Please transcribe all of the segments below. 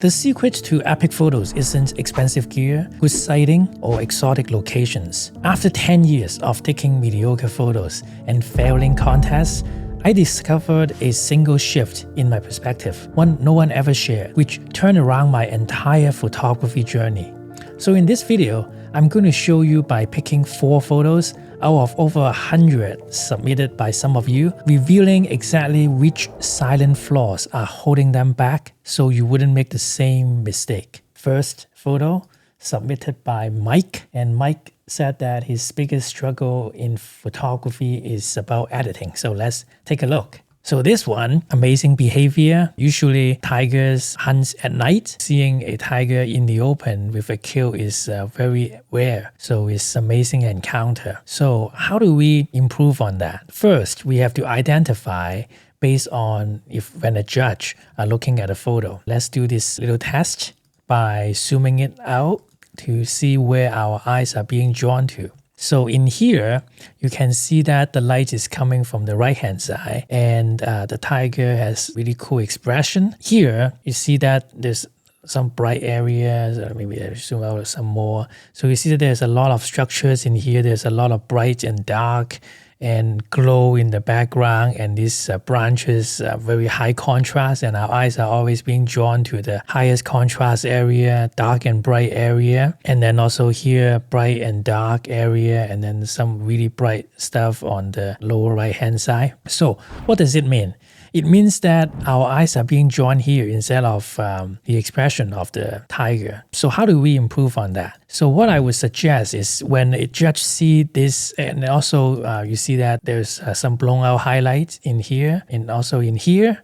The secret to epic photos isn't expensive gear, good sighting, or exotic locations. After 10 years of taking mediocre photos and failing contests, I discovered a single shift in my perspective, one no one ever shared, which turned around my entire photography journey. So in this video, I'm going to show you by picking 4 photos out of over 100 submitted by some of you, revealing exactly which silent flaws are holding them back so you wouldn't make the same mistake. First photo submitted by Mike, and Mike said that his biggest struggle in photography is about editing. So let's take a look. So this one, amazing behavior. Usually tigers hunt at night. Seeing a tiger in the open with a kill is very rare. So it's amazing encounter. So how do we improve on that? First, we have to identify based on when a judge are looking at a photo. Let's do this little test by zooming it out to see where our eyes are being drawn to. So in here, you can see that the light is coming from the right-hand side and the tiger has really cool expression. Here, you see that there's some bright areas, maybe I zoom out some more. So you see that there's a lot of structures in here. There's a lot of bright and dark and glow in the background, and these branches are very high contrast, and our eyes are always being drawn to the highest contrast area, dark and bright area, and then also here bright and dark area, and then some really bright stuff on the lower right hand side. So what does it mean? It means that our eyes are being drawn here instead of the expression of the tiger. So how do we improve on that? So what I would suggest is when a judge see this, and also you see that there's some blown out highlights in here and also in here,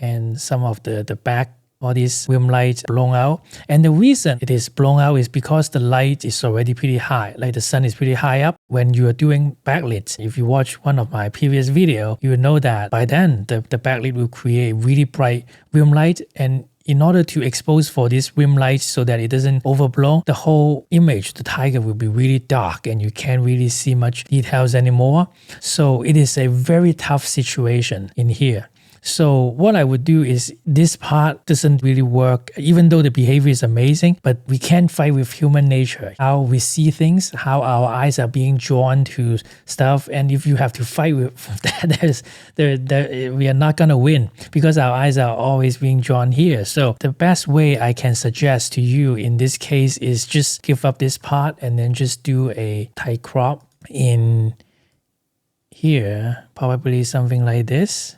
and some of the back, all these rim lights blown out. And the reason it is blown out is because the light is already pretty high, like the sun is pretty high up. When you are doing backlit, if you watch one of my previous video, you will know that by then the backlit will create really bright rim light, and in order to expose for this rim light so that it doesn't overblow, the whole image, the tiger will be really dark and you can't really see much details anymore. So it is a very tough situation in here. So what I would do is this part doesn't really work, even though the behavior is amazing, but we can't fight with human nature, how we see things, how our eyes are being drawn to stuff. And if you have to fight with that, we are not going to win because our eyes are always being drawn here. So the best way I can suggest to you in this case is just give up this part and then just do a tight crop in here, probably something like this.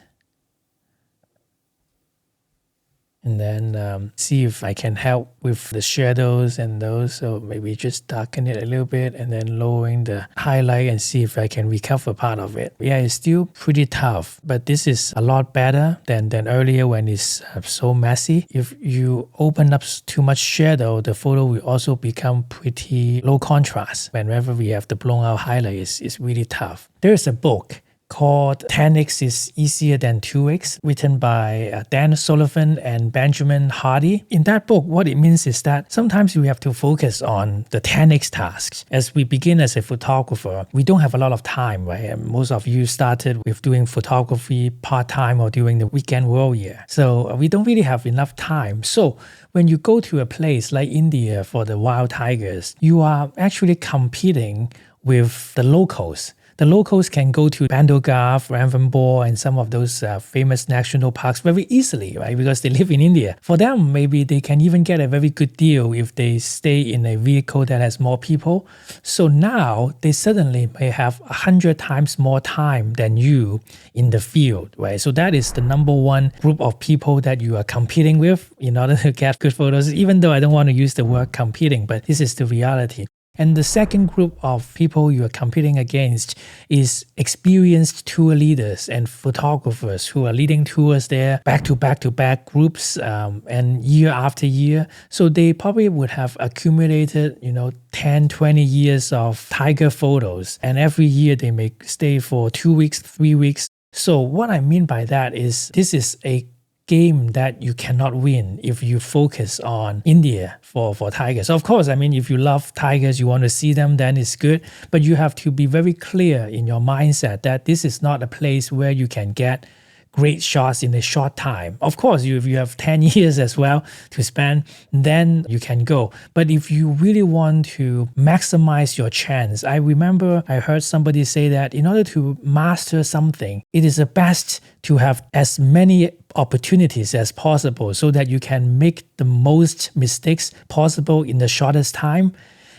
And then see if I can help with the shadows and those. So maybe just darken it a little bit and then lowering the highlight and see if I can recover part of it. Yeah, it's still pretty tough, but this is a lot better than earlier when it's so messy. If you open up too much shadow, the photo will also become pretty low contrast. Whenever we have the blown out highlight, it's really tough. There's a book called 10x is easier than 2x, written by Dan Sullivan and Benjamin Hardy. In that book, what it means is that sometimes we have to focus on the 10x tasks. As we begin as a photographer, we don't have a lot of time, right? And most of you started with doing photography part-time or during the weekend warrior. So we don't really have enough time. So when you go to a place like India for the wild tigers, you are actually competing with the locals. The locals can go to Bandolgarh, Ranthambore, and some of those famous national parks very easily, right? Because they live in India. For them, maybe they can even get a very good deal if they stay in a vehicle that has more people. So now they suddenly may have 100 times more time than you in the field, right? So that is the number one group of people that you are competing with in order to get good photos, even though I don't want to use the word competing, but this is the reality. And the second group of people you are competing against is experienced tour leaders and photographers who are leading tours there back to back groups and year after year. So they probably would have accumulated, 10, 20 years of tiger photos. And every year they may stay for 2 weeks, 3 weeks. So what I mean by that is this is a game that you cannot win if you focus on India for tigers. Of course, if you love tigers, you want to see them, then it's good. But you have to be very clear in your mindset that this is not a place where you can get great shots in a short time. Of course, if you have 10 years as well to spend, then you can go. But if you really want to maximize your chance, I remember I heard somebody say that in order to master something, it is the best to have as many opportunities as possible so that you can make the most mistakes possible in the shortest time.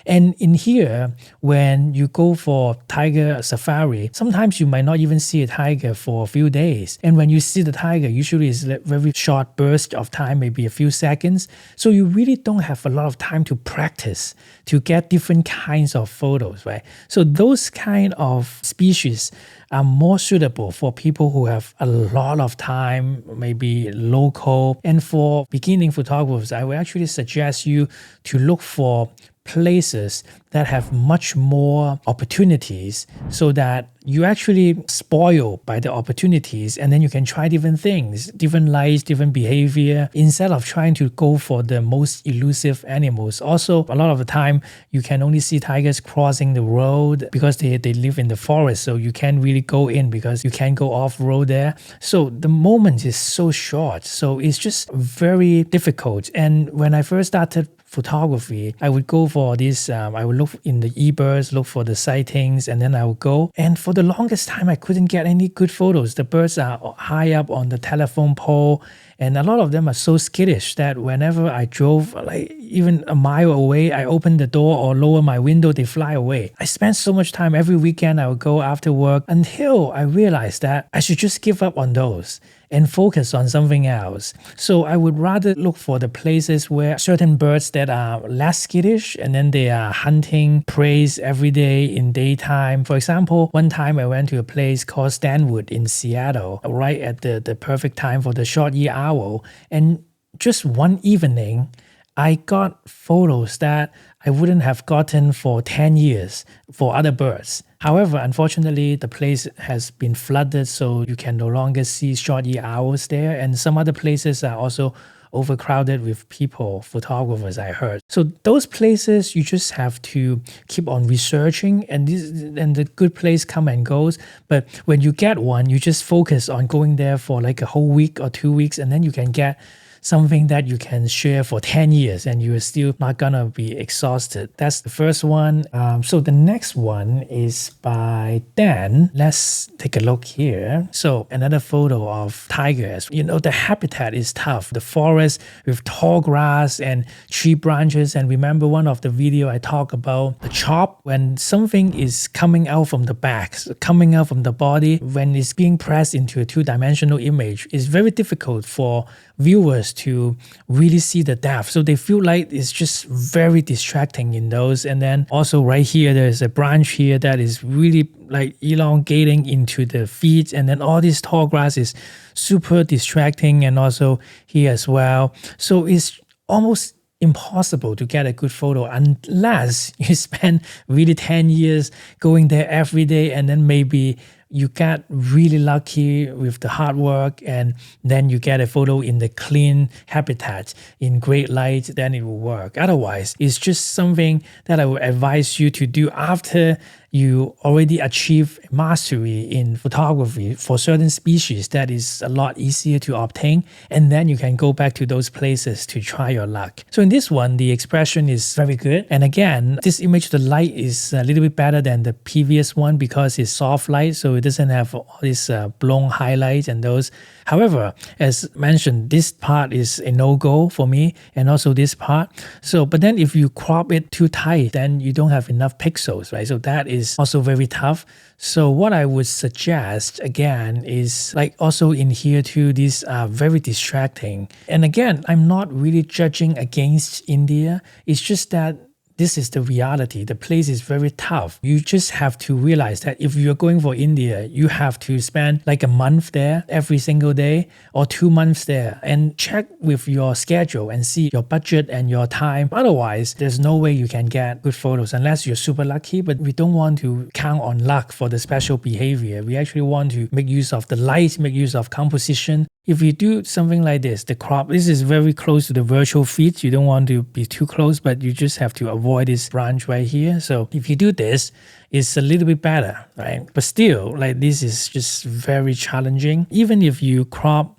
And in here, when you go for tiger safari, sometimes you might not even see a tiger for a few days. And when you see the tiger, usually it's a very short burst of time, maybe a few seconds. So you really don't have a lot of time to practice, to get different kinds of photos, right? So those kind of species are more suitable for people who have a lot of time, maybe local. And for beginning photographers, I would actually suggest you to look for places that have much more opportunities so that you actually spoil by the opportunities, and then you can try different things, different lights, different behavior, instead of trying to go for the most elusive animals. Also, a lot of the time, you can only see tigers crossing the road because they live in the forest, so you can't really go in because you can't go off-road there. So the moment is so short, so it's just very difficult. And when I first started photography, I would go for this, I would look in the eBirds, look for the sightings, and then I would go. And for the longest time, I couldn't get any good photos. The birds are high up on the telephone pole, and a lot of them are so skittish that whenever I drove like even a mile away, I open the door or lower my window, they fly away. I spent so much time every weekend. I would go after work until I realized that I should just give up on those and focus on something else. So I would rather look for the places where certain birds that are less skittish and then they are hunting prey every day in daytime. For example, one time I went to a place called Stanwood in Seattle, right at the perfect time for the short-eared owl. And just one evening, I got photos that I wouldn't have gotten for 10 years for other birds. However, unfortunately, the place has been flooded, so you can no longer see short-eared owls there. And some other places are also overcrowded with people, photographers, I heard. So those places, you just have to keep on researching, and the good place come and goes. But when you get one, you just focus on going there for like a whole week or 2 weeks, and then you can get something that you can share for 10 years and you're still not gonna be exhausted. That's the first one. So the next one is by Dan. Let's take a look here. So another photo of tigers. You know, the habitat is tough. The forest with tall grass and tree branches. And remember one of the video I talked about the chop, when something is coming out from the back, coming out from the body, when it's being pressed into a two-dimensional image, it's very difficult for viewers to really see the depth. So they feel like it's just very distracting in those. And then also right here, there's a branch here that is really like elongating into the feet. And then all this tall grass is super distracting, and also here as well. So it's almost impossible to get a good photo unless you spend really 10 years going there every day, and then maybe you get really lucky with the hard work, and then you get a photo in the clean habitat in great light, then it will work. Otherwise, it's just something that I would advise you to do after you already achieve mastery in photography for certain species. That is a lot easier to obtain, and then you can go back to those places to try your luck. So in this one, the expression is very good. And again, this image, the light is a little bit better than the previous one because it's soft light, so it doesn't have all these blown highlights and those. However, as mentioned, this part is a no-go for me, and also this part. So, but then if you crop it too tight, then you don't have enough pixels, right? So that is also very tough. So what I would suggest again is like also in here too, these are very distracting. And again, I'm not really judging against India. It's just that this is the reality. The place is very tough. You just have to realize that if you're going for India, you have to spend like a month there every single day or 2 months there, and check with your schedule and see your budget and your time. Otherwise, there's no way you can get good photos unless you're super lucky, but we don't want to count on luck for the special behavior. We actually want to make use of the light, make use of composition. if you do something like this, the crop, this is very close to the virtual feed. You don't want to be too close, but you just have to avoid this branch right here. So if you do this, it's a little bit better, right? But still, like this is just very challenging. Even if you crop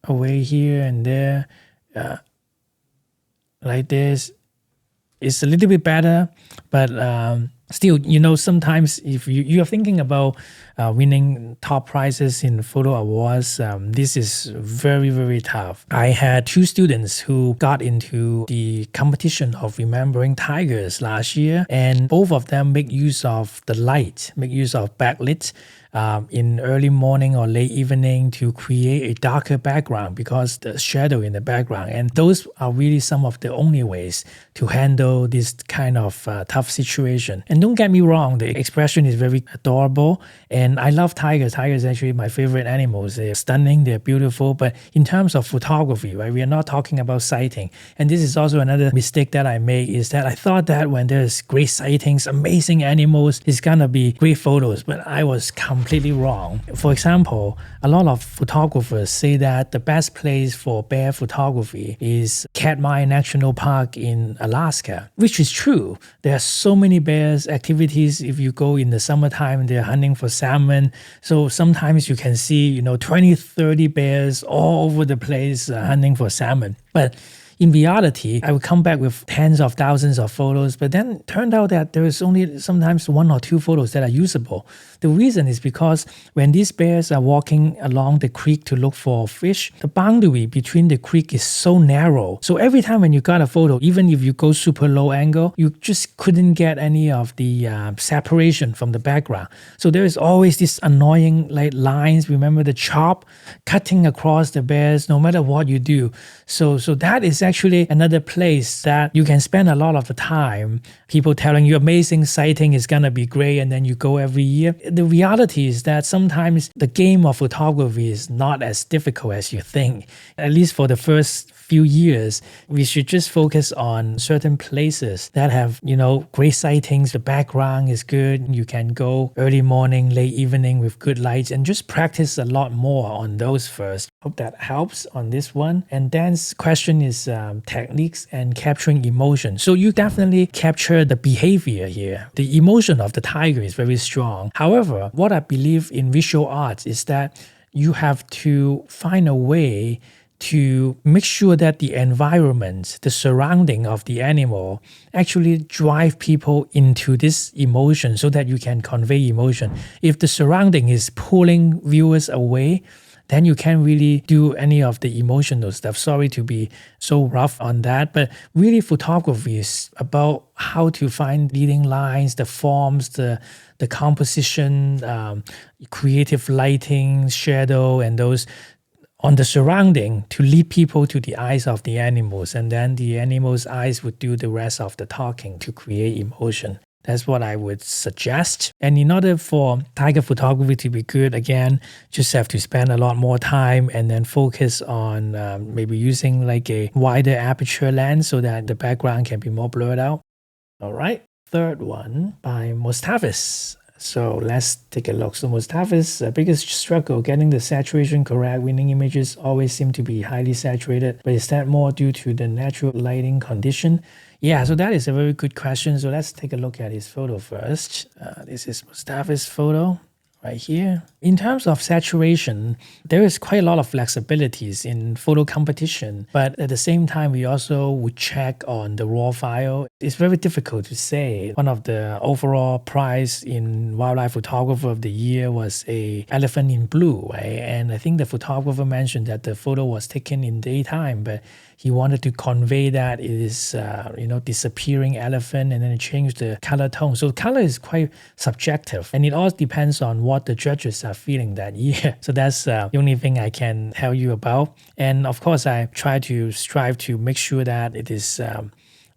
away here and there, like this, it's a little bit better, but still, sometimes if you're thinking about winning top prizes in photo awards, this is very, very tough. I had 2 students who got into the competition of remembering tigers last year, and both of them make use of the light, make use of backlit in early morning or late evening to create a darker background because the shadow in the background. And those are really some of the only ways to handle this kind of tough situation. And don't get me wrong, the expression is very adorable. And I love tigers. Tigers are actually my favorite animals. They're stunning, they're beautiful. But in terms of photography, right, we are not talking about sighting. And this is also another mistake that I made, is that I thought that when there's great sightings, amazing animals, it's gonna be great photos. But I was completely wrong. For example, a lot of photographers say that the best place for bear photography is Katmai National Park in Alaska, which is true. There are so many bears activities. If you go in the summertime, they're hunting for salmon. So sometimes you can see, 20, 30 bears all over the place hunting for salmon. But in reality, I would come back with tens of thousands of photos, but then it turned out that there is only sometimes 1 or 2 photos that are usable. The reason is because when these bears are walking along the creek to look for fish, the boundary between the creek is so narrow. So every time when you got a photo, even if you go super low angle, you just couldn't get any of the separation from the background. So there is always this annoying lines, remember the chop, cutting across the bears no matter what you do. So that is actually another place that you can spend a lot of the time. People telling you amazing sighting is gonna be great, and then you go every year. The reality is that sometimes the game of photography is not as difficult as you think. At least for the first few years, we should just focus on certain places that have, great sightings. The background is good. You can go early morning, late evening with good lights, and just practice a lot more on those first. Hope that helps on this one. And Dan's question is techniques and capturing emotion. So you definitely capture the behavior here. The emotion of the tiger is very strong. However, what I believe in visual arts is that you have to find a way to make sure that the environment, the surrounding of the animal actually drive people into this emotion so that you can convey emotion. If the surrounding is pulling viewers away, then you can't really do any of the emotional stuff. Sorry to be so rough on that, but really photography is about how to find leading lines, the forms, the composition, creative lighting, shadow, and those on the surrounding to lead people to the eyes of the animals, and then the animals' eyes would do the rest of the talking to create emotion. That's what I would suggest. And in order for tiger photography to be good, again, just have to spend a lot more time and then focus on maybe using a wider aperture lens so that the background can be more blurred out. All right, third one by Mustafis. So let's take a look. So Mustafa's biggest struggle, getting the saturation correct. Winning images always seem to be highly saturated, but is that more due to the natural lighting condition? Yeah, so that is a very good question. So let's take a look at his photo first. This is Mustafa's photo right here. In terms of saturation, there is quite a lot of flexibilities in photo competition, but at the same time, we also would check on the raw file. It's very difficult to say. One of the overall prize in Wildlife Photographer of the Year was a elephant in blue, right? And I think the photographer mentioned that the photo was taken in daytime, but he wanted to convey that it is, disappearing elephant, and then it changed the color tone. So color is quite subjective, and it all depends on what the judges are feeling that year. So that's the only thing I can tell you about. And of course, I try to strive to make sure that it is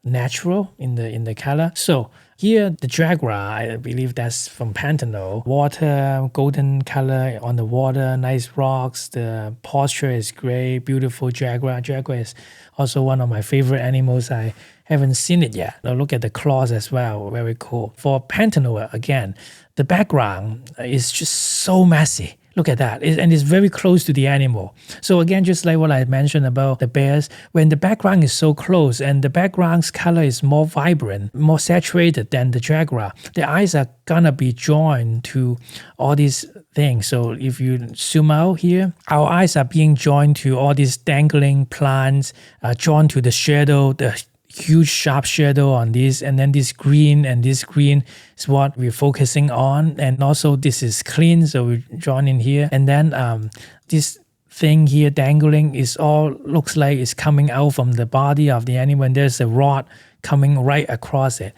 natural in the color. So Here, the Jaguar, I believe that's from Pantano. Water, golden color on the water, nice rocks. The posture is great, beautiful Jaguar. Jaguar is also one of my favorite animals. I haven't seen it yet. Now look at the claws as well, very cool. For Pantano, again, the background is just so messy. Look at that. And it's very close to the animal. So again, just like what I mentioned about the bears, when the background is so close and the background's color is more vibrant, more saturated than the Jaguar, the eyes are gonna be joined to all these things. So if you zoom out here, our eyes are being joined to all these dangling plants, drawn to the shadow, the huge sharp shadow on this, and then this green is what we're focusing on. And also this is clean, so we're drawn in here. And then this thing here dangling is all looks like it's coming out from the body of the animal, and there's a rod coming right across it.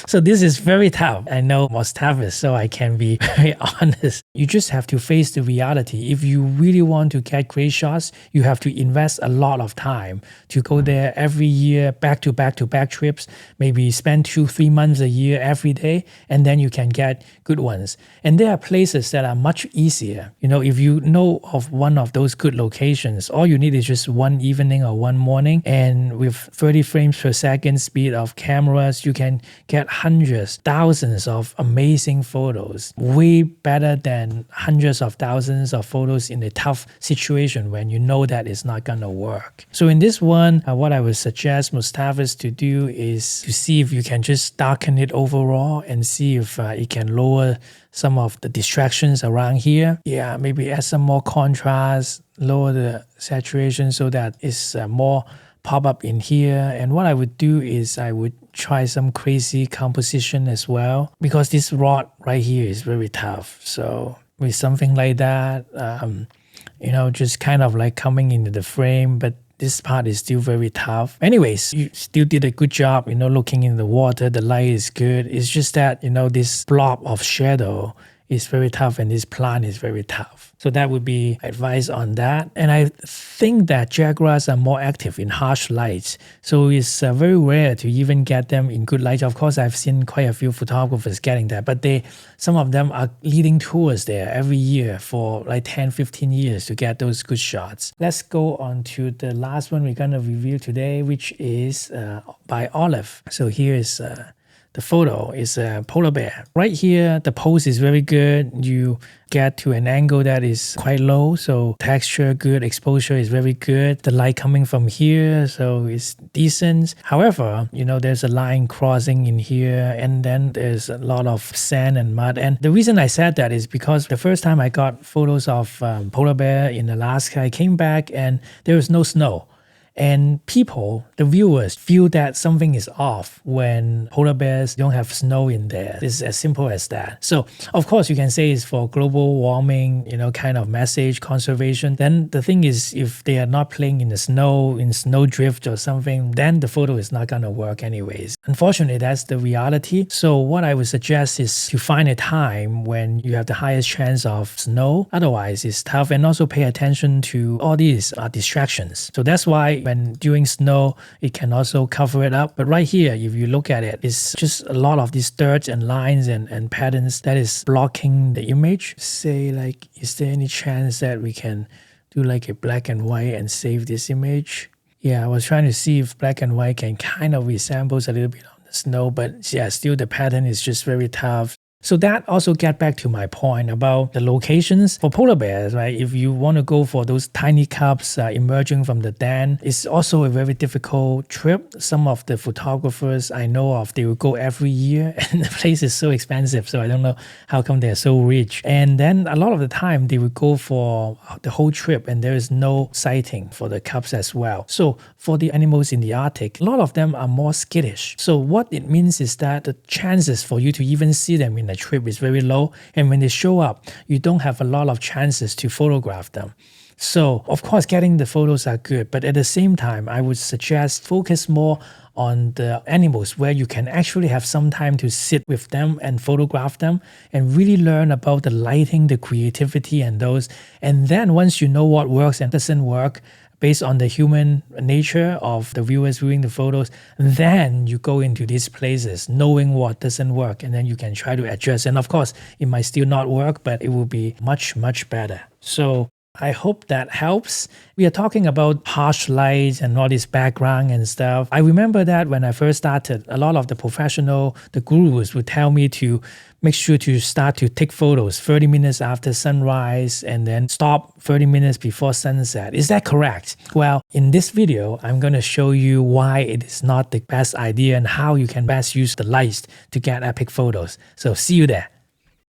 So this is very tough. I know most toughest, so I can be very honest. You just have to face the reality. If you really want to get great shots, you have to invest a lot of time to go there every year, back to back trips, maybe spend 2-3 months a year every day, and then you can get good ones. And there are places that are much easier. You know, if you know of one of those good locations, all you need is just one evening or one morning, and with 30 frames per second speed of cameras, you can get hundreds, thousands of amazing photos, way better than hundreds of thousands of photos in a tough situation when you know that it's not gonna work. So in this one, what I would suggest Mustafa's to do is to see if you can just darken it overall and see if it can lower some of the distractions around here. Yeah, maybe add some more contrast, lower the saturation so that it's more pop up in here. And what I would do is I would try some crazy composition as well, because this rod right here is very tough. So with something like that, you know, just kind of like coming into the frame, but this part is still very tough. Anyways, you still did a good job, you know, looking in the water, the light is good. It's just that, you know, this blob of shadow is very tough and this plant is very tough. So that would be advice on that. And I think that Jaguars are more active in harsh lights. So it's very rare to even get them in good light. Of course, I've seen quite a few photographers getting that, but some of them are leading tours there every year for like 10-15 years to get those good shots. Let's go on to the last one we're going to review today, which is by Olive. So here is the photo is a polar bear. Right here, the pose is very good. You get to an angle that is quite low, so texture good, exposure is very good. The light coming from here, so it's decent. However, you know, there's a line crossing in here, and then there's a lot of sand and mud. And the reason I said that is because the first time I got photos of polar bear in Alaska, I came back and there was no snow. And people, the viewers, feel that something is off when polar bears don't have snow in there. It's as simple as that. So, of course, you can say it's for global warming, you know, kind of message, conservation. Then the thing is, if they are not playing in the snow, in snowdrift or something, then the photo is not going to work anyways. Unfortunately, that's the reality. So what I would suggest is to find a time when you have the highest chance of snow. Otherwise, it's tough. And also pay attention to all these distractions. So that's why when during snow, it can also cover it up. But right here, if you look at it, it's just a lot of these dirt and lines and patterns that is blocking the image. Say like, is there any chance that we can do like a black and white and save this image? Yeah, I was trying to see if black and white can kind of resembles a little bit on the snow, but yeah, still the pattern is just very tough. So that also get back to my point about the locations for polar bears, right? If you want to go for those tiny cubs emerging from the den, it's also a very difficult trip. Some of the photographers I know of, they will go every year and the place is so expensive. So I don't know how come they're so rich. And then a lot of the time they will go for the whole trip and there is no sighting for the cubs as well. So for the animals in the Arctic, a lot of them are more skittish. So what it means is that the chances for you to even see them in a trip is very low, and when they show up, you don't have a lot of chances to photograph them. So of course getting the photos are good, but at the same time I would suggest focus more on the animals where you can actually have some time to sit with them and photograph them and really learn about the lighting, the creativity and those. And then once you know what works and doesn't work, based on the human nature of the viewers viewing the photos. Then you go into these places knowing what doesn't work, and then you can try to adjust. And of course, it might still not work, but it will be much, much better. So I hope that helps. We are talking about harsh lights and all this background and stuff. I remember that when I first started, a lot of the gurus would tell me to make sure to start to take photos 30 minutes after sunrise and then stop 30 minutes before sunset. Is that correct? Well, in this video, I'm going to show you why it is not the best idea and how you can best use the lights to get epic photos. So see you there.